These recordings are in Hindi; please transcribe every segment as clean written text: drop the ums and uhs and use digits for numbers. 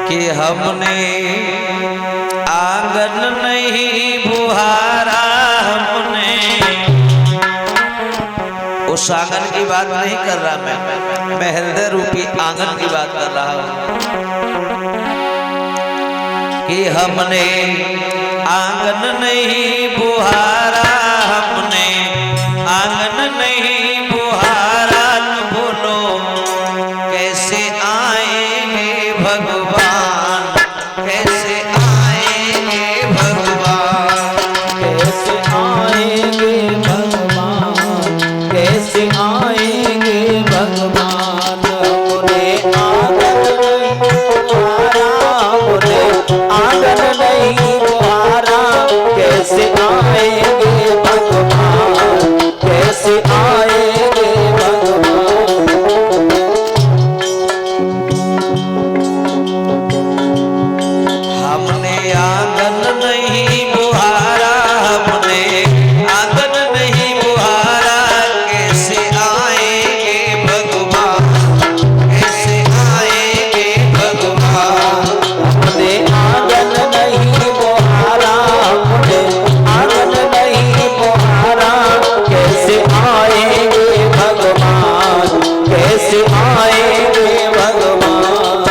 कि हमने आंगन नहीं बुहारा, हमने उस आंगन की बात नहीं कर रहा मैं हृदय रूपी आंगन की बात कर रहा हूं कि हमने आंगन नहीं बुहारा, हमने आंगन नहीं बुहारा। न बोलो कैसे आएंगे भगवान, कैसे आएंगे भगवान, कैसे आएंगे भगवान, कैसे आएंगे भगवान। हमने आंगन नहीं बुहारा, हमने आंगन नहीं बुहारा। कैसे आएंगे भगवान, कैसे आएंगे भगवान। हमने आंगन नहीं बुहारा, हमने आंगन नहीं बुहारा। कैसे आएंगे भगवान, कैसे आएंगे भगवान। हमने आंगन नहीं बुहारा, हमने आंगन नहीं बुहारा। कैसे आएंगे भगवान, कैसे आएंगे भगवान।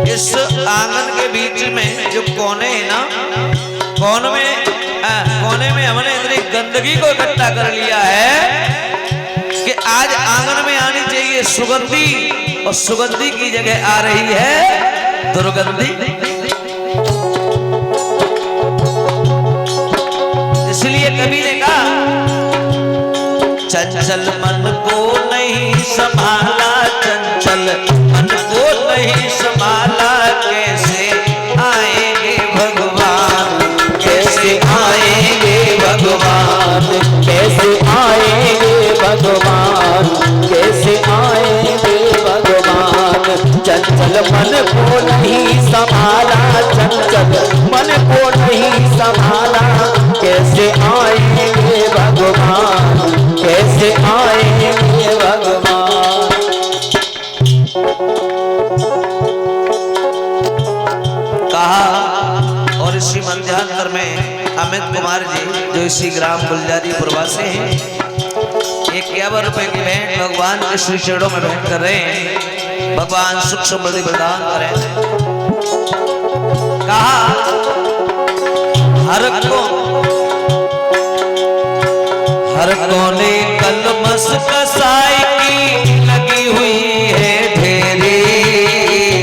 इस आंगन के बीच में जो कोने है ना, कोने में हमने इतनी गंदगी को इकट्ठा कर लिया है कि आज आंगन में आनी चाहिए सुगंधी, और सुगंधी की जगह आ रही है दुर्गंधी। इसलिए कवि ने कहा चंचल मन को नहीं संभाला, चंचल मन को नहीं संभाला। कैसे आएंगे भगवान, कैसे आएंगे भगवान, कैसे आएंगे भगवान, कैसे आएंगे भगवान। चंचल मन को नहीं संभाला, चंचल मन को नहीं संभाला। कैसे आएंगे भगवान, कैसे आएंगे भगवान। कहा। और इसी मध्यांतर में अमित कुमार जी जो इसी ग्राम गुलजारीपुर से हैं, 51 रुपए की भेंट भगवान के श्री चरणों में भेंट कर रहे हैं। भगवान सुख समृद्धि प्रदान करें। कहा हर कोने कलमस कसाई की लगी हुई है ढेरी,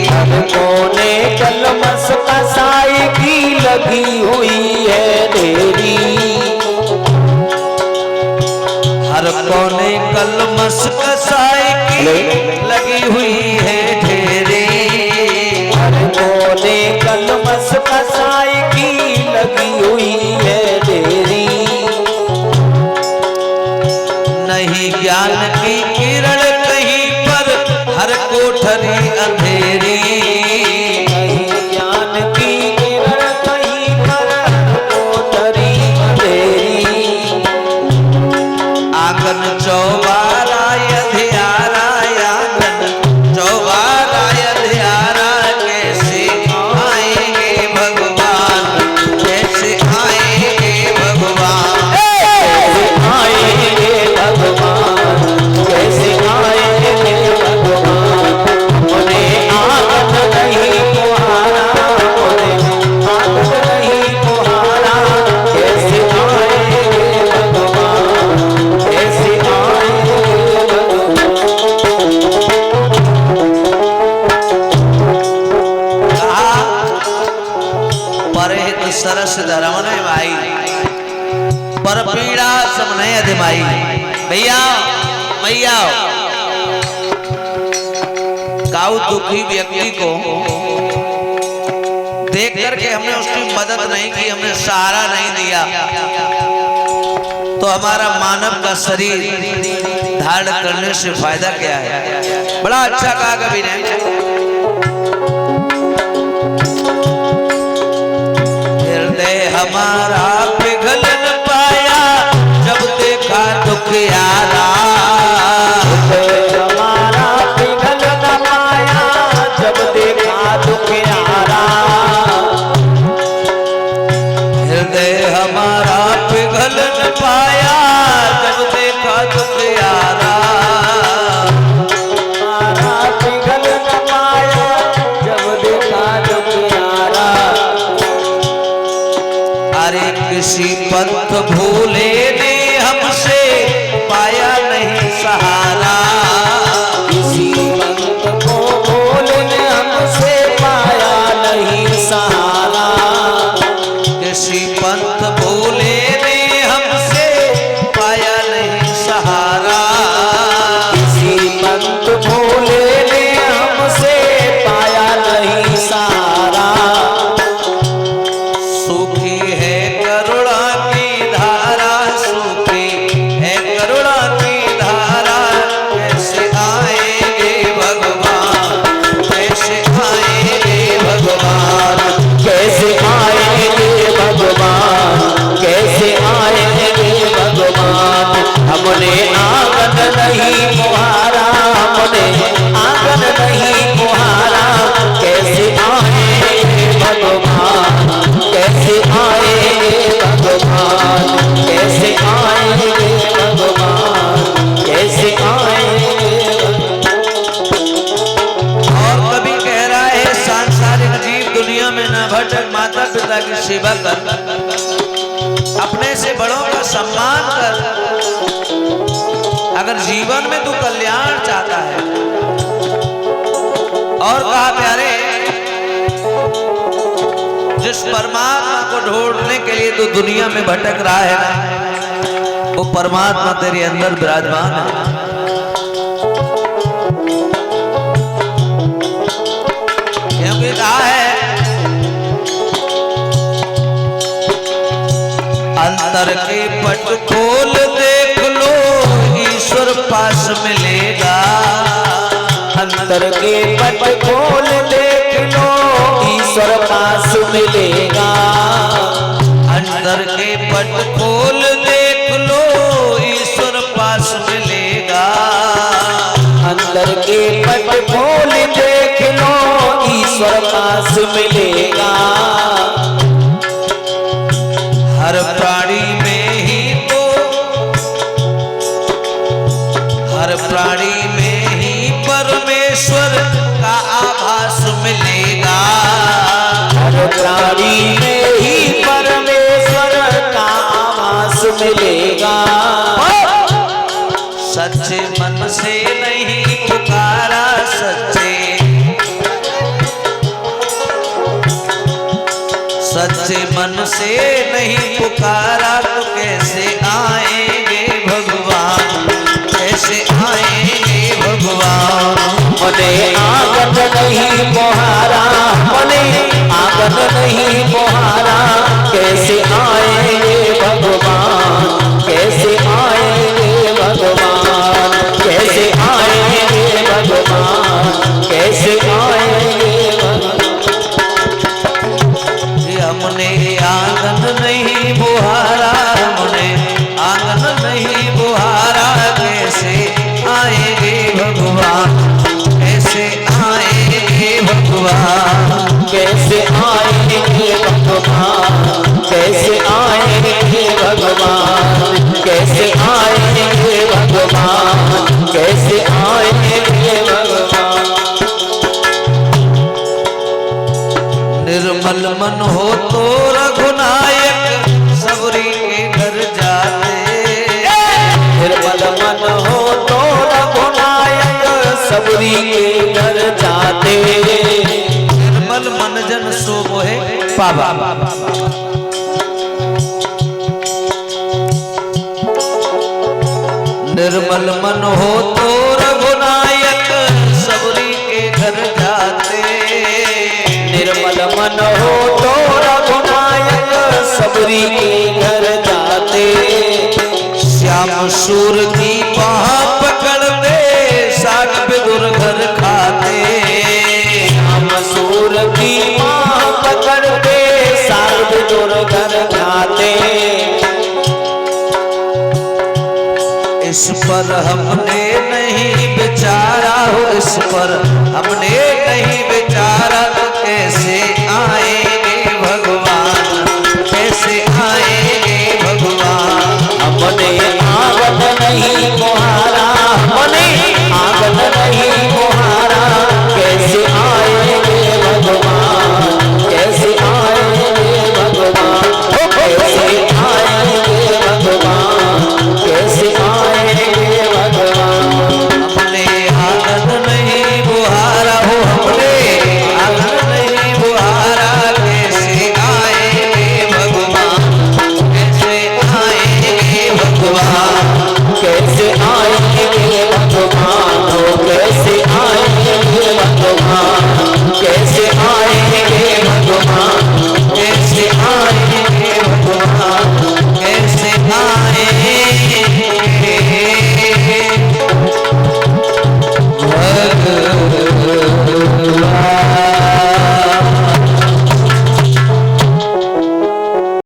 हर कोने कलमस कसाई की लगी हुई है ढेरी। हर कोने कलमस कसाई की लगी हुई है ढेरी। हर कोने कलमस कसाई की लगी हुई है ढेरी। नहीं ज्ञान की किरण कहीं पर, हर कोठरी अंधेरी। नहीं ज्ञान की किरण कहीं पर, हर कोठरी अंधेरी। आंगन चौबारा अंधियारा, आंगन चौबारा अंधियारा। कैसे आएंगे भगवान, कैसे आएंगे भगवान। कैसे आएंगे भगवान, कैसे आएंगे भगवान। हमने आंगन नहीं बुहारा, हमने आंगन नहीं बुहारा। कैसे आएंगे भगवान, कैसे आएंगे भगवान। कहा परहित सरस धरमन भाई, पर पीड़ा समने अधिमाई। भैया भैया गाँव दुखी व्यक्ति को देख करके हमने उसकी मदद नहीं की, हमने सहारा नहीं दिया, तो हमारा मानव का शरीर धारण करने से फायदा क्या है। बड़ा अच्छा कहा कवि ने। हृदय हमारा पिघल न पाया जब देखा दुख यारा। हमारा पिघल न पाया जब पंथ भूले ने हमसे पाया नहीं सहारा। किसी पंथ को भूले ने हमसे पाया नहीं सहारा। किसी पंथ भूले ने हमसे पाया नहीं सहारा। किसी पंथ भूले ने हमसे पाया नहीं सहारा। सूखी है करुणा की धारा, सूखी है करुणा की धारा, कैसे आएंगे भगवान, कैसे आएंगे भगवान। कैसे आएंगे भगवान, कैसे आएंगे भगवान। हमने आंगन नहीं मुहारा, हमने आंगन नहीं मुहारा। कैसे आएंगे भगवान, कैसे आएंगे भगवान। कैसे आएंगे भगवान, कैसे आएंगे भगवान। और कभी कह रहा है सांसारिक जीव दुनिया में न भटक, माता पिता की सेवा कर, अपने से बड़ों का सम्मान कर। अगर जीवन में तू कल्याण चाहता है। और कहा प्यारे, जिस परमात्मा को ढूंढने के लिए तू दुनिया में भटक रहा है ना, वो परमात्मा तेरे अंदर विराजमान है। क्योंकि कहा है अंतर के पट खोल देख लो, ईश्वर पास मिलेगा। अंतर के पट खोल देख लो, ईश्वर पास मिलेगा। अंतर के पट खोल देख लो, ईश्वर पास मिलेगा। अंतर के पट खोल देख लो, ईश्वर पास मिलेगा। हर प्राणी में ही तो, हर प्राणी में ही परमेश्वर का आभास मिलेगा। हर प्राणी में ही परमेश्वर का आभास मिलेगा। सच्चे मन से नहीं पुकारा, सच्चे मन से नहीं पुकारा, तो कैसे आएंगे भगवान, कैसे आएंगे भगवान। मने आंगन नहीं मोहारा, मने आंगन नहीं मोहारा। कैसे आएंगे भगवान, कैसे आएंगे भगवान। कैसे आएंगे भगवान, कैसे आएंगे भगवान। हमने आंगन नहीं बुहारा, हमने आंगन नहीं बुहारा, कैसे आएंगे भगवान, कैसे आएंगे भगवान। कैसे आएंगे भगवान, कैसे आएंगे भगवान। कैसे आएंगे भगवान, कैसे आएंगे भगवान। निर्मल मन हो तो रघुनायक सबरी के घर जाते। निर्मल मन हो तो रघुनायक सबरी के घर जाते। निर्मल मन जन सो मोहे पावा। निर्मल मन हो तो रघुनायक सबरी के घर जाते। निर्मल मन हो तो रघुनायक सबरी के घर जाते। श्याम सूर की बाह पकड़ते, साग बिदुर घर खाते। श्याम सूर की बाह पकड़ते, साग बिदुर घर खाते। इस पर हमने नहीं विचारा हो, इस पर